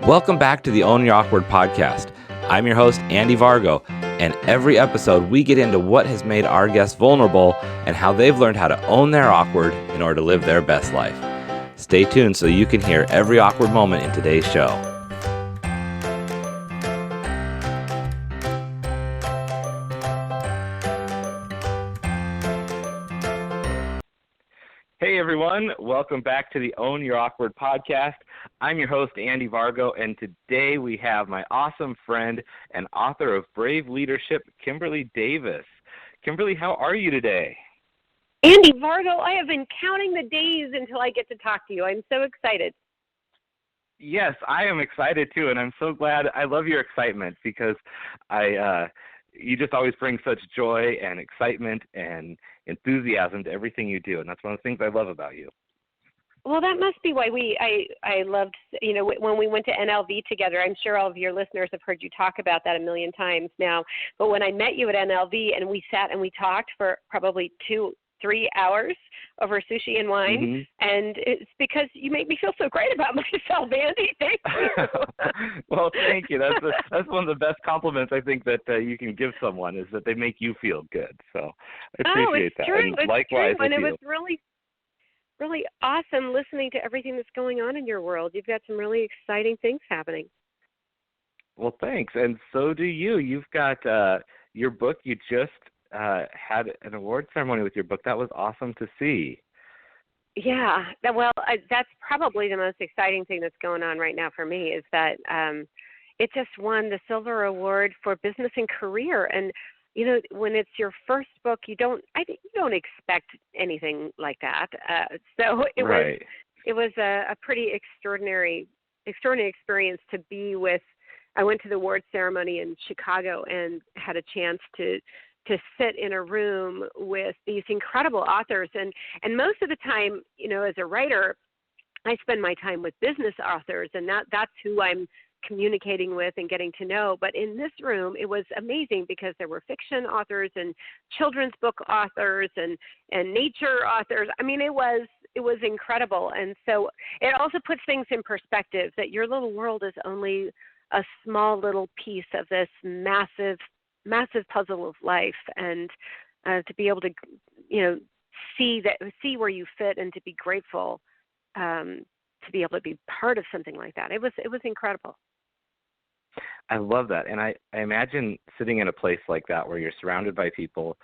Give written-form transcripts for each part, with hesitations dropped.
Welcome back to the Own Your Awkward podcast. I'm your host, Andy Vargo, and every episode we get into what has made our guests vulnerable and how they've learned how to own their awkward in order to live their best life. Stay tuned so you can hear every awkward moment in today's show. Hey everyone, welcome back to the Own Your Awkward podcast. I'm your host, Andy Vargo, and today we have my awesome friend and author of Brave Leadership, Kimberly Davis. Kimberly, how are you today? Andy Vargo, I have been counting the days until I get to talk to you. I'm so excited. Yes, I am excited too, and I'm so glad. I love your excitement because you just always bring such joy and excitement and enthusiasm to everything you do, and that's one of the things I love about you. Well, that must be why I loved, when we went to NLV together. I'm sure all of your listeners have heard you talk about that a million times now. But when I met you at NLV and we sat and we talked for probably 2-3 hours over sushi and wine, and it's because you make me feel so great about myself, Andy. Thank you. Well, thank you. That's one of the best compliments I think that you can give someone is that they make you feel good. So I appreciate that. True. And likewise with and it you. was really awesome listening to everything that's going on in your world. You've got some really exciting things happening. Well, thanks. And so do you. You've got your book. You just had an award ceremony with your book. That was awesome to see. Yeah. That's probably the most exciting thing that's going on right now for me is that it just won the Silver Award for Business and Career. And when it's your first book, you don't expect anything like that. So it was a pretty extraordinary experience to be with. I went to the award ceremony in Chicago and had a chance to sit in a room with these incredible authors. And most of the time, as a writer, I spend my time with business authors, and that's who I'm communicating with and getting to know. But in this room, it was amazing because there were fiction authors and children's book authors and nature authors. I mean, it was incredible. And so it also puts things in perspective that your little world is only a small little piece of this massive puzzle of life, and to be able to see where you fit and to be grateful to be able to be part of something like that. It was incredible. I love that. And I imagine sitting in a place like that where you're surrounded by people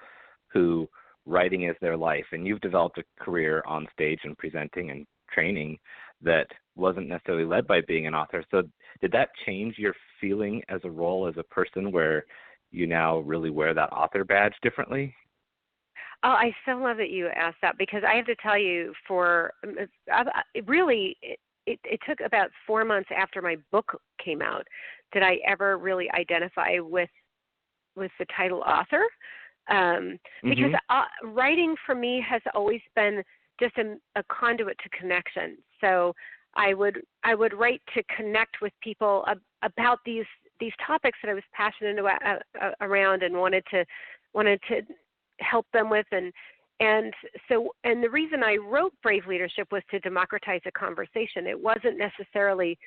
who writing is their life, and you've developed a career on stage and presenting and training that wasn't necessarily led by being an author. So did that change your feeling as a role as a person where you now really wear that author badge differently? Oh, I so love that you asked that, because I have to tell you, it took about 4 months after my book came out did I ever really identify with the title author, because writing for me has always been just a conduit to connection. So I would write to connect with people about these topics that I was passionate around and wanted to help them with, and the reason I wrote Brave Leadership was to democratize a conversation. It wasn't necessarily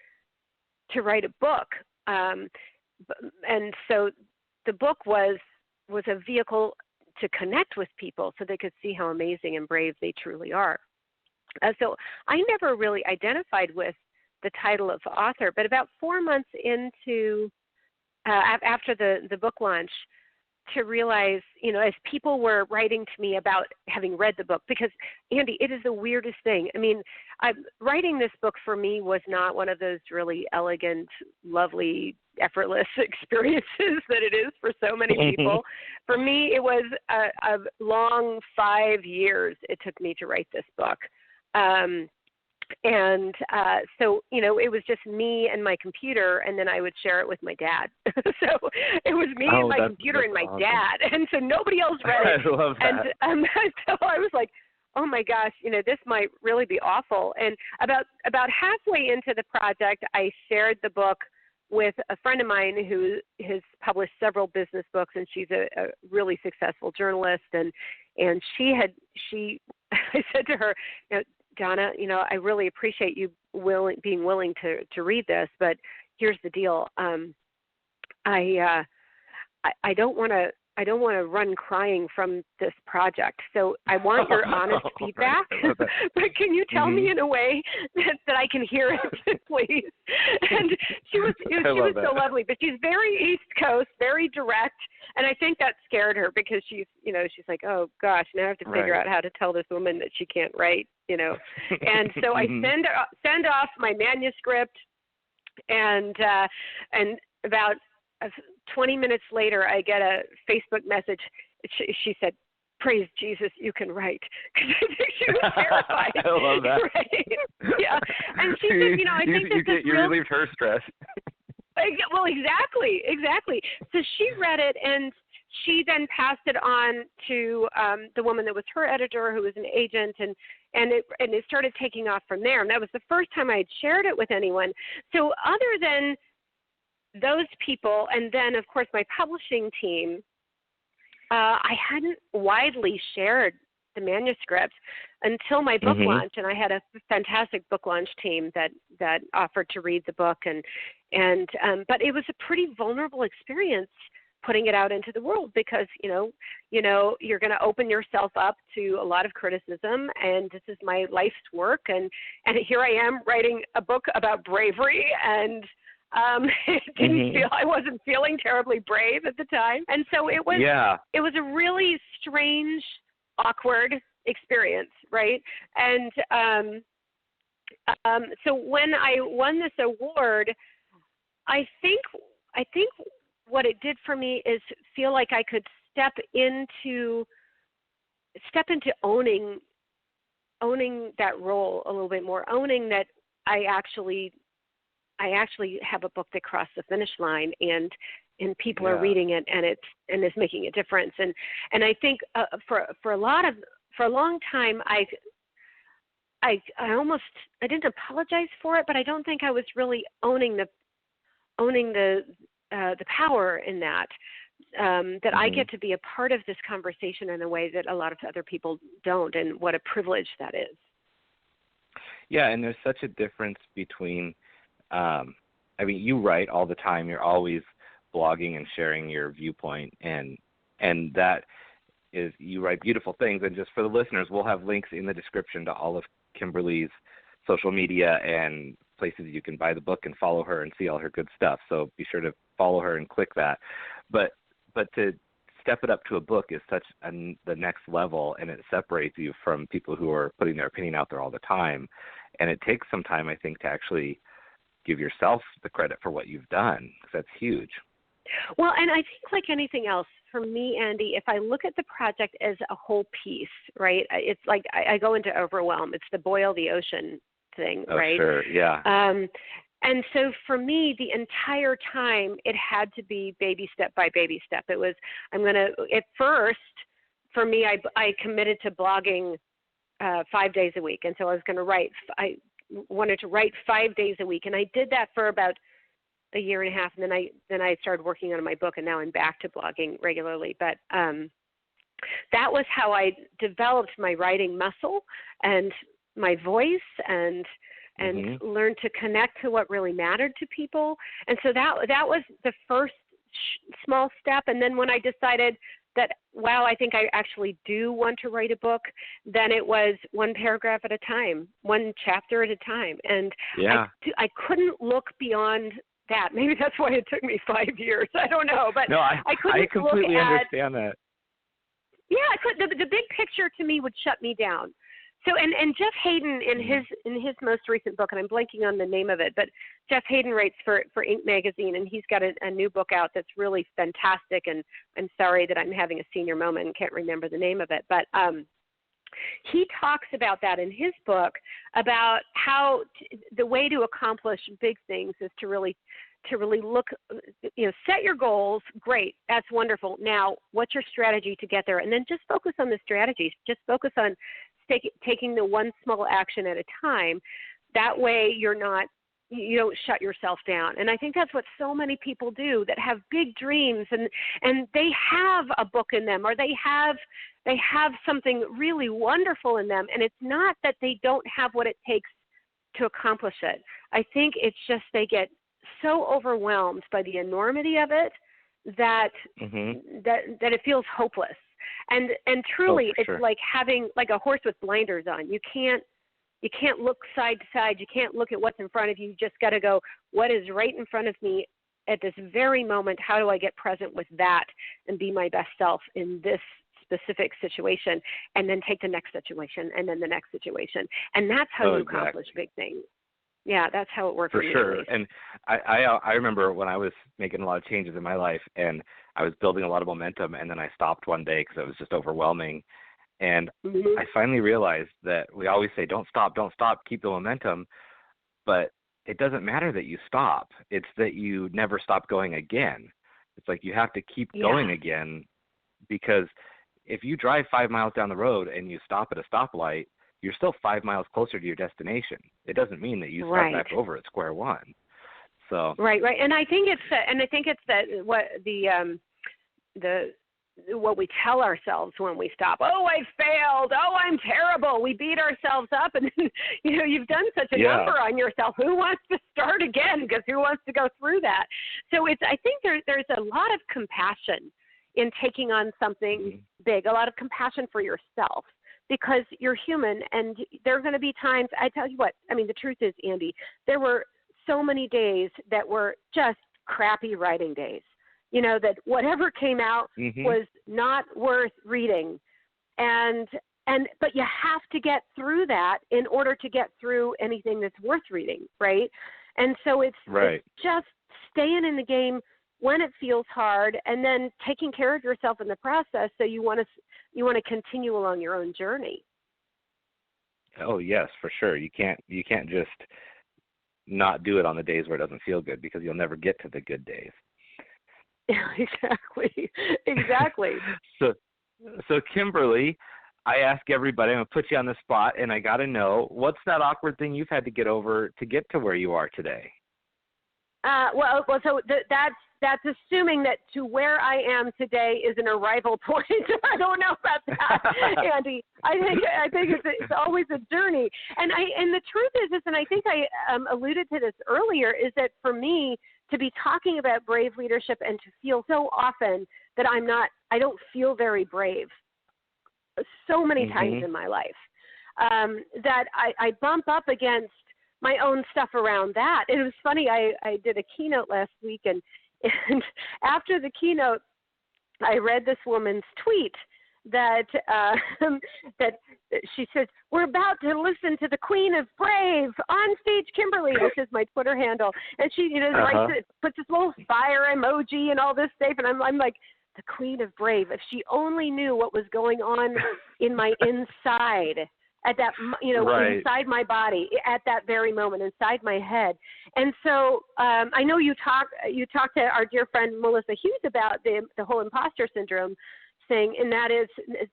to write a book, and so the book was a vehicle to connect with people so they could see how amazing and brave they truly are. So I never really identified with the title of author, but about 4 months into after the book launch, to realize, as people were writing to me about having read the book, because, Andy, it is the weirdest thing. I mean, writing this book for me was not one of those really elegant, lovely, effortless experiences that it is for so many people. For me, it was a long 5 years it took me to write this book. So, it was just me and my computer, and then I would share it with my dad. So it was me and my computer and my awesome. dad, and so nobody else read it. I love that. And so I was like, oh my gosh, this might really be awful. And about halfway into the project, I shared the book with a friend of mine who has published several business books, and she's a really successful journalist. And I said to her, Donna, I really appreciate you being willing to read this, but here's the deal. I don't want to run crying from this project. So I want your honest feedback, but can you tell me in a way that I can hear it, please? And she was so lovely, but she's very East Coast, very direct. And I think that scared her because she's like, oh gosh, now I have to figure out how to tell this woman that she can't write, And so I send off my manuscript, and about 20 minutes later, I get a Facebook message. She said, "Praise Jesus, you can write." Because I think she was terrified. I love that. Right? Yeah. And she said, I think you relieved her stress. Well, exactly. So she read it, and she then passed it on to the woman that was her editor, who was an agent, and it started taking off from there. And that was the first time I had shared it with anyone. So other than those people, and then, of course, my publishing team, I hadn't widely shared the manuscript until my book launch, and I had a fantastic book launch team that offered to read the book, but it was a pretty vulnerable experience putting it out into the world because you're going to open yourself up to a lot of criticism, and this is my life's work, and here I am writing a book about bravery, and I wasn't feeling terribly brave at the time. And so it was a really strange, awkward experience, right? And so when I won this award, I think what it did for me is feel like I could step into owning that role a little bit more, owning that I actually have a book that crossed the finish line, and people are reading it, and it's making a difference. And I think for a long time I didn't apologize for it, but I don't think I was really owning the power in that. That I get to be a part of this conversation in a way that a lot of other people don't, and what a privilege that is. Yeah, and there's such a difference between you write all the time. You're always blogging and sharing your viewpoint, and that is, you write beautiful things. And just for the listeners, we'll have links in the description to all of Kimberly's social media and places you can buy the book and follow her and see all her good stuff. So be sure to follow her and click that. But to step it up to a book is such the next level, and it separates you from people who are putting their opinion out there all the time. And it takes some time, I think, to actually give yourself the credit for what you've done, because that's huge. Well, and I think like anything else, for me, Andy, if I look at the project as a whole piece, right, it's like I go into overwhelm. It's the boil the ocean thing, right? Oh, sure, yeah. And so for me, the entire time, it had to be baby step by baby step. It was, at first, for me, I committed to blogging 5 days a week. And so I was going to I wanted to write 5 days a week. And I did that for about a year and a half. And then I started working on my book, and now I'm back to blogging regularly. But that was how I developed my writing muscle and my voice, and learned to connect to what really mattered to people. And so that was the first small step. And then when I decided that, wow, I think I actually do want to write a book, then it was one paragraph at a time, one chapter at a time. And I couldn't look beyond that. Maybe that's why it took me 5 years. I don't know. But no, I completely understand that. Yeah, I could. The big picture to me would shut me down. So, and Jeff Hayden in his most recent book, and I'm blanking on the name of it, but Jeff Hayden writes for Inc. magazine, and he's got a new book out that's really fantastic. And I'm sorry that I'm having a senior moment and can't remember the name of it, but he talks about that in his book, about how the way to accomplish big things is to really look, set your goals. Great, that's wonderful. Now, what's your strategy to get there? And then just focus on the strategies. Just focus on taking the one small action at a time. That way you don't shut yourself down. And I think that's what so many people do that have big dreams, and they have a book in them, or they have something really wonderful in them. And it's not that they don't have what it takes to accomplish it. I think it's just they get so overwhelmed by the enormity of it that that it feels hopeless. And truly, it's sure. like having like a horse with blinders on. You can't look side to side. You can't look at what's in front of you. You just got to go, what is right in front of me at this very moment? How do I get present with that and be my best self in this specific situation, and then take the next situation and then the next situation. And that's how you accomplish big things. Yeah, that's how it works for me, sure. And I remember when I was making a lot of changes in my life, and I was building a lot of momentum, and then I stopped one day because it was just overwhelming. And I finally realized that we always say, don't stop, keep the momentum. But it doesn't matter that you stop. It's that you never stop going again. It's like you have to keep going again, because if you drive 5 miles down the road and you stop at a stoplight, you're still 5 miles closer to your destination. It doesn't mean that you start back over at square one. So right, and I think it's that what what we tell ourselves when we stop. Oh, I failed. Oh, I'm terrible. We beat ourselves up, and you've done such a number on yourself. Who wants to start again? Because who wants to go through that? So I think there's a lot of compassion in taking on something big. A lot of compassion for yourself, because you're human, and there are going to be times. I tell you what. I mean, the truth is, Andy, there were so many days that were just crappy writing days. That whatever came out was not worth reading. But you have to get through that in order to get through anything that's worth reading, right? And so it's just staying in the game when it feels hard, and then taking care of yourself in the process, so you want to continue along your own journey. Oh, yes, for sure. You can't just not do it on the days where it doesn't feel good, because you'll never get to the good days. Exactly. So Kimberly, I ask everybody, I'm going to put you on the spot, and I got to know, what's that awkward thing you've had to get over to get to where you are today? So that's assuming that to where I am today is an arrival point. I don't know about that, Andy. I think it's always a journey. And the truth is, and I think I alluded to this earlier, is that for me, to be talking about brave leadership and to feel so often that I don't feel very brave so many times in my life, that I bump up against my own stuff around that. It was funny, I did a keynote last week, and after the keynote, I read this woman's tweet that she says, "We're about to listen to the Queen of Brave, OnStage Kimberly," which is my Twitter handle, and she puts this little fire emoji and all this stuff, and I'm like, the Queen of Brave. If she only knew what was going on in my inside at that, inside my body at that very moment, inside my head. And so I know you talked to our dear friend Melissa Hughes about the whole imposter syndrome thing, and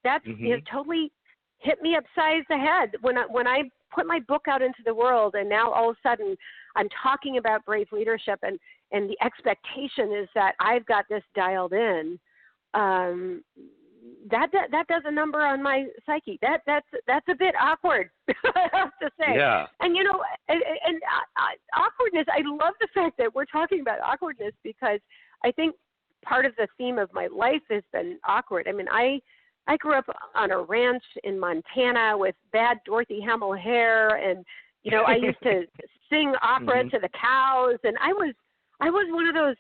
that's totally hit me upside the head when I put my book out into the world, and now all of a sudden I'm talking about brave leadership, and the expectation is that I've got this dialed in. That does a number on my psyche. That's a bit awkward, I have to say. Yeah. And awkwardness. I love the fact that we're talking about awkwardness, because I think part of the theme of my life has been awkward. I mean, I grew up on a ranch in Montana with bad Dorothy Hamill hair, and I used to sing opera to the cows, and I was one of those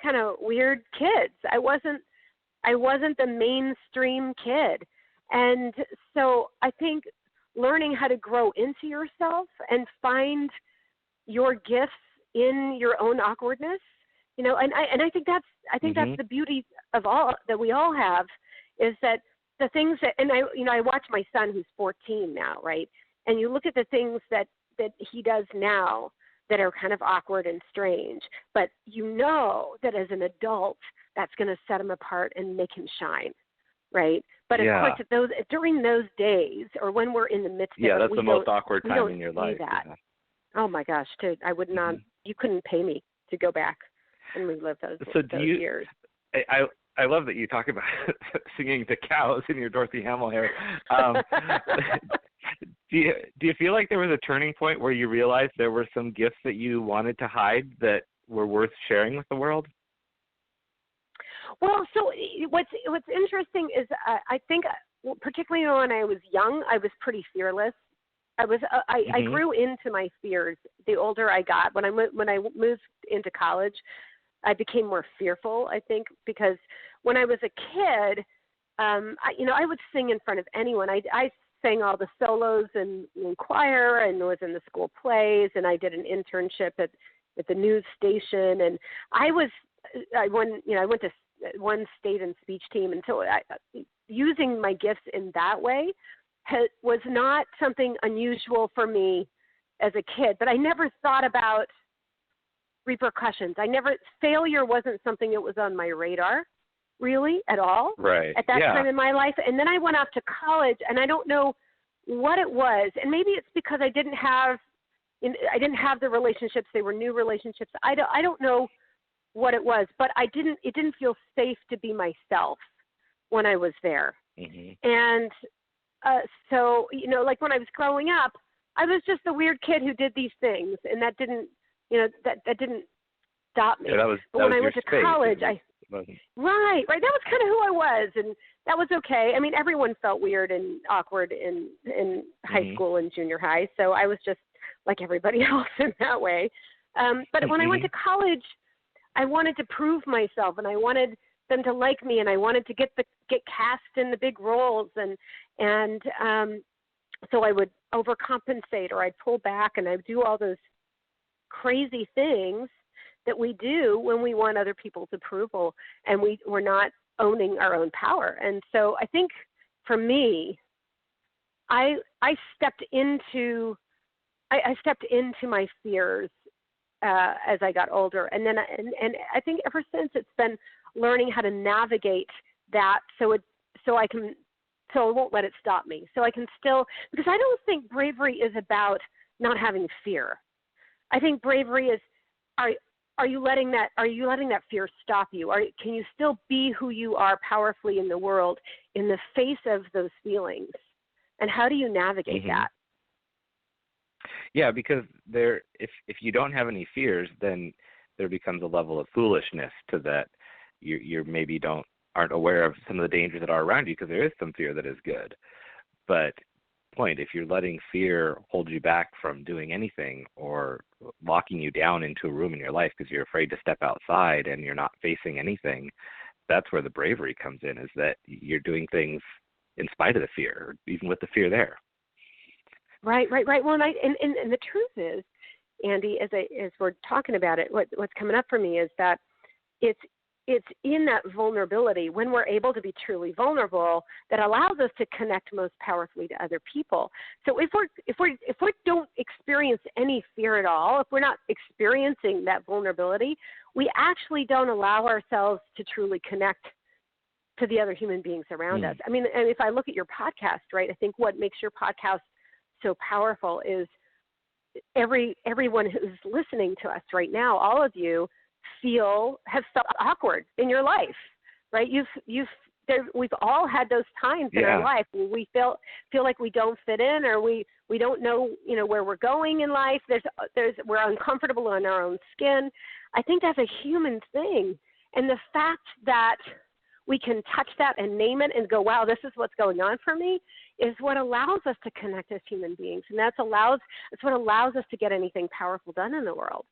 kind of weird kids. I wasn't the mainstream kid. And so I think learning how to grow into yourself and find your gifts in your own awkwardness, and I think that's the beauty of all that we all have, is that the things that, and I watch my son who's 14 now, right? And you look at the things that he does now that are kind of awkward and strange, but that as an adult, that's going to set him apart and make him shine, right? But of course, during those days, or when we're in the midst of it, that's the most awkward time in your life. That. Yeah. Oh my gosh, I would not. You couldn't pay me to go back and relive those years. I love that you talk about singing to cows in your Dorothy Hamill hair. Do you feel like there was a turning point where you realized there were some gifts that you wanted to hide that were worth sharing with the world? Well, so what's interesting is I think, particularly when I was young, I was pretty fearless. I grew into my fears the older I got. When I moved into college, I became more fearful, I think, because when I was a kid, I would sing in front of anyone. I sang all the solos in choir and was in the school plays, and I did an internship at the news station, and I went to one state and speech team, and so using my gifts in that way was not something unusual for me as a kid, but I never thought about repercussions. Failure wasn't something that was on my radar really at all at that time in my life. And then I went off to college, and I don't know what it was, and maybe it's because I didn't have the relationships. They were new relationships. I don't know what it was, but it didn't feel safe to be myself when I was there. And so, like when I was growing up, I was just a weird kid who did these things, and that didn't stop me. But when I went to college, right, that was kind of who I was, and that was okay. I mean, everyone felt weird and awkward in high school and junior high, so I was just like everybody else in that way. But when I went to college, I wanted to prove myself, and I wanted them to like me, and I wanted to get cast in the big roles, and so I would overcompensate, or I'd pull back, and I'd do all those crazy things that we do when we want other people's approval, and we're not owning our own power. And so I think for me, I stepped into my fears as I got older, and then and I think ever since it's been learning how to navigate that so it won't let it stop me. So I can still, because I don't think bravery is about not having fear. I think bravery is, are you letting that fear stop you? Can you still be who you are powerfully in the world in the face of those feelings? And how do you navigate that? Yeah, because if you don't have any fears, then there becomes a level of foolishness to that. You maybe aren't aware of some of the dangers that are around you, because there is some fear that is good. But if you're letting fear hold you back from doing anything, or locking you down into a room in your life because you're afraid to step outside and you're not facing anything, that's where the bravery comes in, is that you're doing things in spite of the fear, even with the fear there. Right. Well, and the truth is, Andy, as we're talking about it, what's coming up for me is that it's in that vulnerability, when we're able to be truly vulnerable, that allows us to connect most powerfully to other people. So if we don't experience any fear at all, if we're not experiencing that vulnerability, we actually don't allow ourselves to truly connect to the other human beings around us. I mean, and if I look at your podcast, right, I think what makes your podcast so powerful is everyone who's listening to us right now, all of you have felt awkward in your life, right? We've all had those times in our life where we feel like we don't fit in, or we don't know, where we're going in life. We're uncomfortable in our own skin. I think that's a human thing, and the fact that we can touch that and name it and go, wow, this is what's going on for me, is what allows us to connect as human beings, and it's what allows us to get anything powerful done in the world.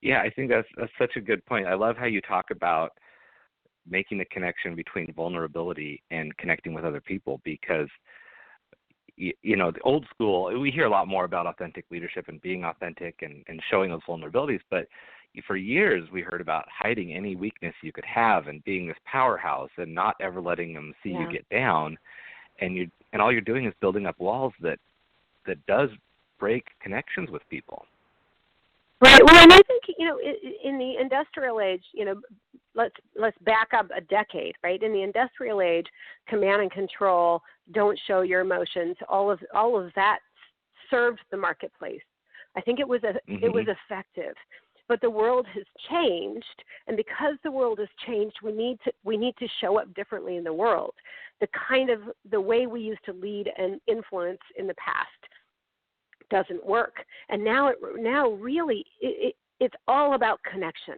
Yeah, I think that's such a good point. I love how you talk about making the connection between vulnerability and connecting with other people, because, the old school, we hear a lot more about authentic leadership and being authentic and showing those vulnerabilities, but for years we heard about hiding any weakness you could have and being this powerhouse and not ever letting them see you get down, and all you're doing is building up walls that does break connections with people. Right. Well, and I think, in the industrial age, let's back up a decade, right? In the industrial age, command and control, don't show your emotions, all of that served the marketplace. I think it was effective. But the world has changed, and because the world has changed, we need to show up differently in the world. The way we used to lead and influence in the past doesn't work, and now really it it's all about connection.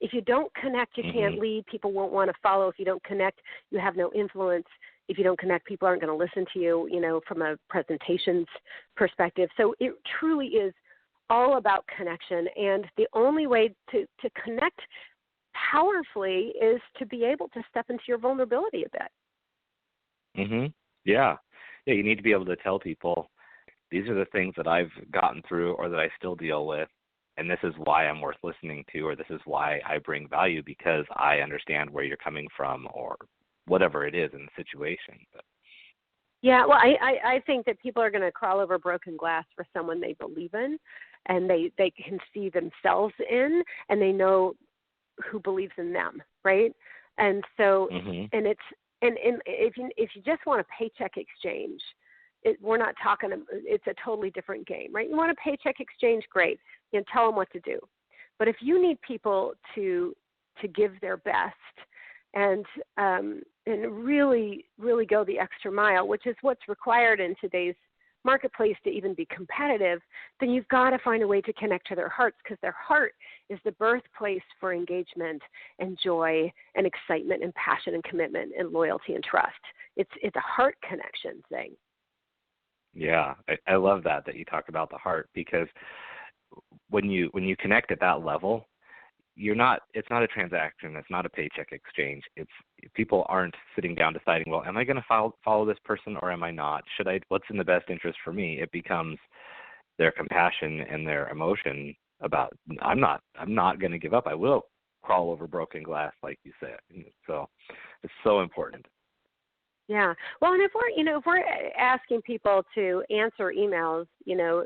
If you don't connect, you can't lead. People won't want to follow. If you don't connect, you have no influence. If you don't connect, people aren't going to listen to you, you know, from a presentations perspective. So it truly is all about connection. And the only way to connect powerfully is to be able to step into your vulnerability a bit. Yeah. Yeah, you need to be able to tell people, these are the things that I've gotten through or that I still deal with, and this is why I'm worth listening to, or this is why I bring value, because I understand where you're coming from, or whatever it is in the situation. But yeah, well, I think that people are going to crawl over broken glass for someone they believe in, and they can see themselves in, and they know who believes in them, right? And so, and it's, and if you just want a paycheck exchange, we're not talking, it's a totally different game, right? You want a paycheck exchange, great. You know, tell them what to do. But if you need people to give their best and really, really go the extra mile, which is what's required in today's marketplace to even be competitive, then you've got to find a way to connect to their hearts, because their heart is the birthplace for engagement and joy and excitement and passion and commitment and loyalty and trust. It's a heart connection thing. Yeah, I love that you talk about the heart, because when you connect at that level, it's not a transaction, it's not a paycheck exchange. People aren't sitting down deciding, well, am I going to follow this person or am I not? What's in the best interest for me? It becomes their compassion and their emotion about, I'm not going to give up. I will crawl over broken glass, like you said. So it's so important. Yeah. Well, and if we're asking people to answer emails, you know,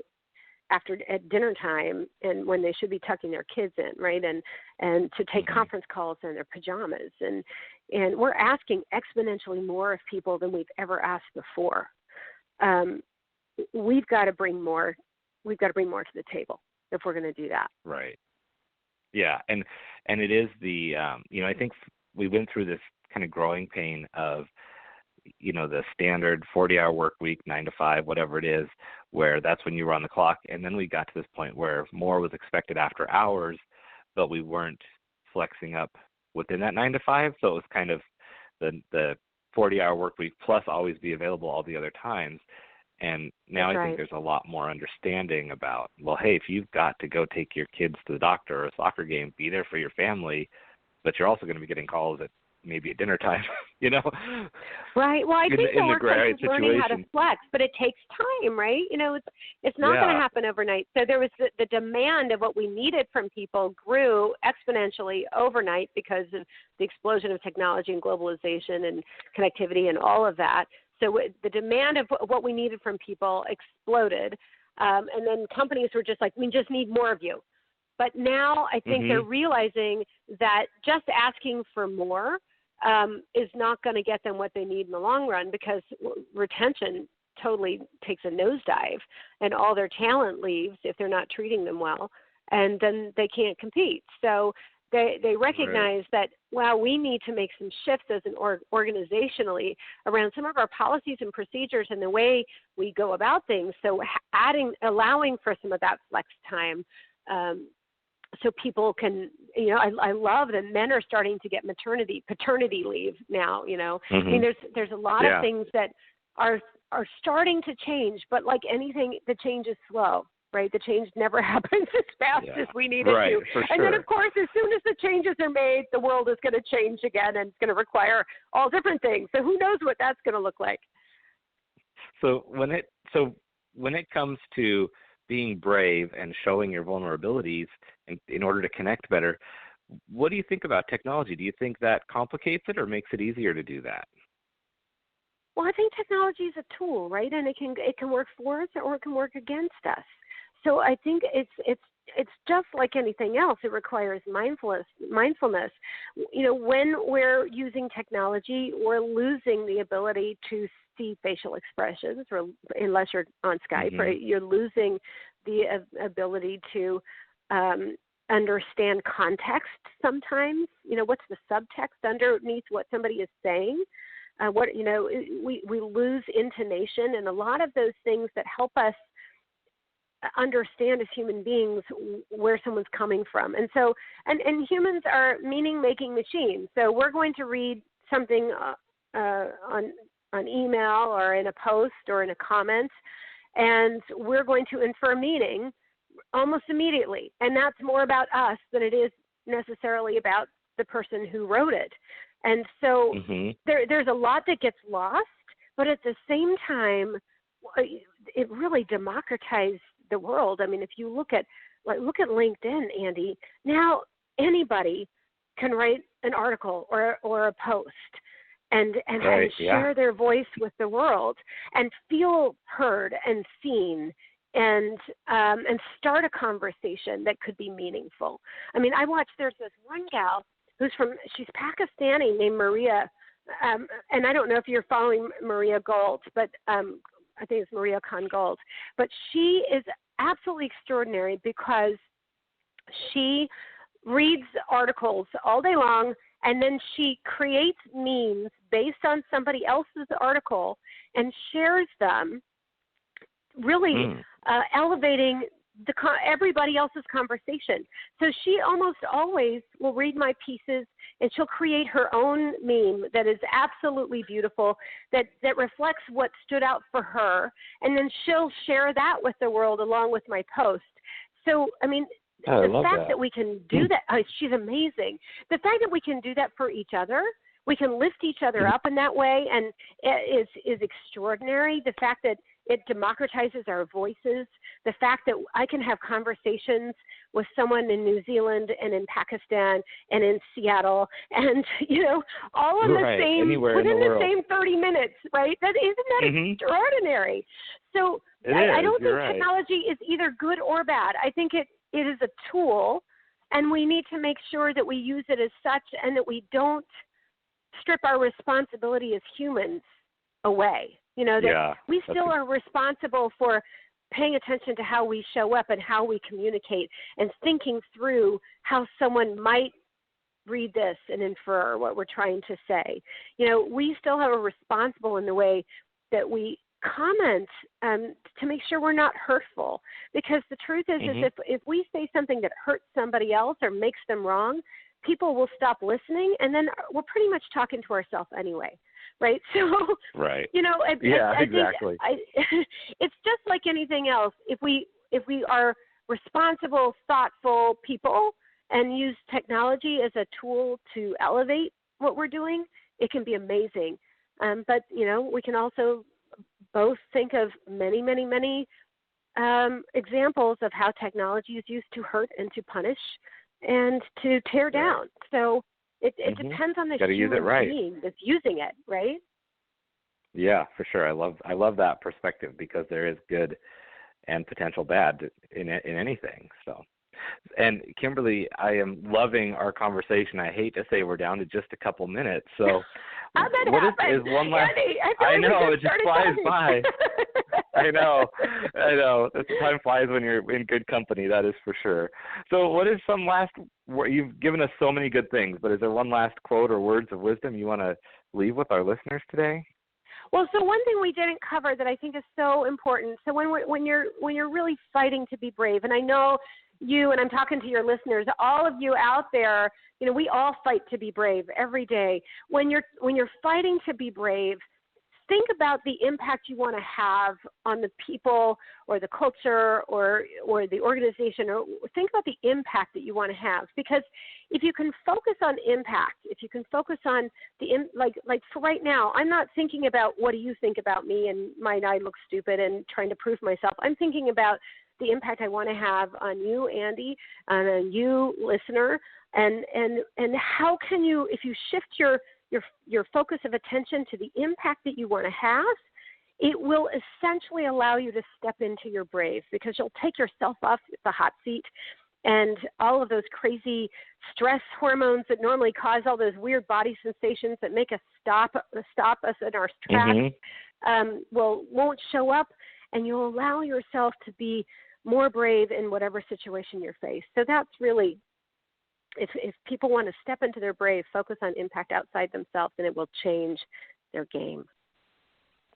at dinner time and when they should be tucking their kids in, right? And to take conference calls in their pajamas. And we're asking exponentially more of people than we've ever asked before. We've got to bring more to the table if we're going to do that. Right. Yeah. And it is I think we went through this kind of growing pain of, you know, the standard 40-hour work week, 9 to 5, whatever it is, where that's when you were on the clock. And then we got to this point where more was expected after hours, but we weren't flexing up within that 9 to 5. So it was kind of the 40-hour work week plus always be available all the other times. And now I think there's a lot more understanding about, well, hey, if you've got to go take your kids to the doctor or a soccer game, be there for your family, but you're also going to be getting calls at maybe at dinner time, you know? Right. Well, I think the workplace is learning how to flex, but it takes time, right? You know, it's not going to happen overnight. So there was the demand of what we needed from people grew exponentially overnight because of the explosion of technology and globalization and connectivity and all of that. So the demand of what we needed from people exploded. And then companies were just like, we just need more of you. But now I think they're realizing that just asking for more is not going to get them what they need in the long run, because retention totally takes a nosedive and all their talent leaves if they're not treating them well, and then they can't compete. So they recognize that, wow, we need to make some shifts as an organizationally around some of our policies and procedures and the way we go about things. So allowing for some of that flex time, so people can, you know, I love that men are starting to get paternity leave now, you know. I mean, there's a lot of things that are starting to change, but like anything, the change is slow, right? The change never happens as fast as we need it to. For and then, of course, as soon as the changes are made, the world is going to change again, and it's going to require all different things. So who knows what that's going to look like? So when it comes to being brave and showing your vulnerabilities in order to connect better, what do you think about technology? Do you think that complicates it or makes it easier to do that? Well, I think technology is a tool, right? And it can work for us or it can work against us. So I think it's just like anything else. It requires mindfulness. You know, when we're using technology, we're losing the ability to see facial expressions, or unless you're on Skype, right? You're losing the ability to understand context sometimes. You know, what's the subtext underneath what somebody is saying? We lose intonation, and a lot of those things that help us understand as human beings where someone's coming from. And so, and humans are meaning-making machines. So we're going to read something on email or in a post or in a comment, and we're going to infer meaning almost immediately. And that's more about us than it is necessarily about the person who wrote it. And so there's a lot that gets lost, but at the same time, it really democratized the world. I mean, if you look at LinkedIn, Andy, now anybody can write an article or a post and share their voice with the world and feel heard and seen and start a conversation that could be meaningful. I mean, there's this one gal she's Pakistani, named Maria, and I don't know if you're following Maria Gold, but I think it's Maria Khan Gold, but she is absolutely extraordinary because she reads articles all day long, and then she creates memes based on somebody else's article and shares them, really elevating everybody else's conversation. So she almost always will read my pieces, and she'll create her own meme that is absolutely beautiful, that reflects what stood out for her, and then she'll share that with the world along with my post. So, I mean, the fact that we can do that, she's amazing. The fact that we can do that for each other, we can lift each other up in that way, and is extraordinary. The fact that it democratizes our voices, the fact that I can have conversations with someone in New Zealand and in Pakistan and in Seattle and, all in the same, within the same 30 minutes, right? Isn't that extraordinary? So I don't think technology is either good or bad. I think it is a tool, and we need to make sure that we use it as such and that we don't strip our responsibility as humans away. That we still are responsible for paying attention to how we show up and how we communicate and thinking through how someone might read this and infer what we're trying to say. We still have a responsible in the way that we comment to make sure we're not hurtful. Because the truth is if we say something that hurts somebody else or makes them wrong, people will stop listening, and then we're pretty much talking to ourselves anyway. Right. So, exactly. It's just like anything else. If we are responsible, thoughtful people and use technology as a tool to elevate what we're doing, it can be amazing. But, we can also both think of many, many, many examples of how technology is used to hurt and to punish and to tear down. So, it depends on the human being that's using it, right? Yeah, for sure. I love that perspective because there is good and potential bad in anything. So, and Kimberly, I am loving our conversation. I hate to say we're down to just a couple minutes. So, how'd that happen? Is one last? Andy, I know it just flies by. I know. Time flies when you're in good company. That is for sure. So, what is some last? You've given us so many good things, but is there one last quote or words of wisdom you want to leave with our listeners today? Well, so one thing we didn't cover that I think is so important. So when you're really fighting to be brave, and I know you, and I'm talking to your listeners, all of you out there, we all fight to be brave every day. When you're fighting to be brave, think about the impact you want to have on the people or the culture or the organization, or think about the impact that you want to have. Because if you can focus on impact, if you can focus on like for right now, I'm not thinking about what do you think about me and might I look stupid and trying to prove myself. I'm thinking about the impact I want to have on you, Andy, and on you, listener, and how can you, if you shift your focus of attention to the impact that you want to have, it will essentially allow you to step into your brave, because you'll take yourself off the hot seat, and all of those crazy stress hormones that normally cause all those weird body sensations that make us stop us in our tracks won't show up, and you'll allow yourself to be more brave in whatever situation you're faced. So that's really, if people want to step into their brave, focus on impact outside themselves, and it will change their game.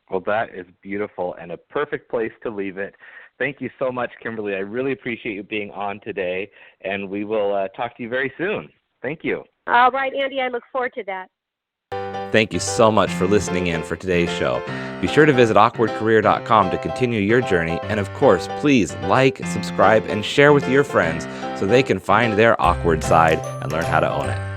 Well, that is beautiful and a perfect place to leave it. Thank you so much, Kimberly. I really appreciate you being on today, and we will talk to you very soon. Thank you. All right, Andy, I look forward to that. Thank you so much for listening in for today's show. Be sure to visit awkwardcareer.com to continue your journey. And of course, please like, subscribe, and share with your friends so they can find their awkward side and learn how to own it.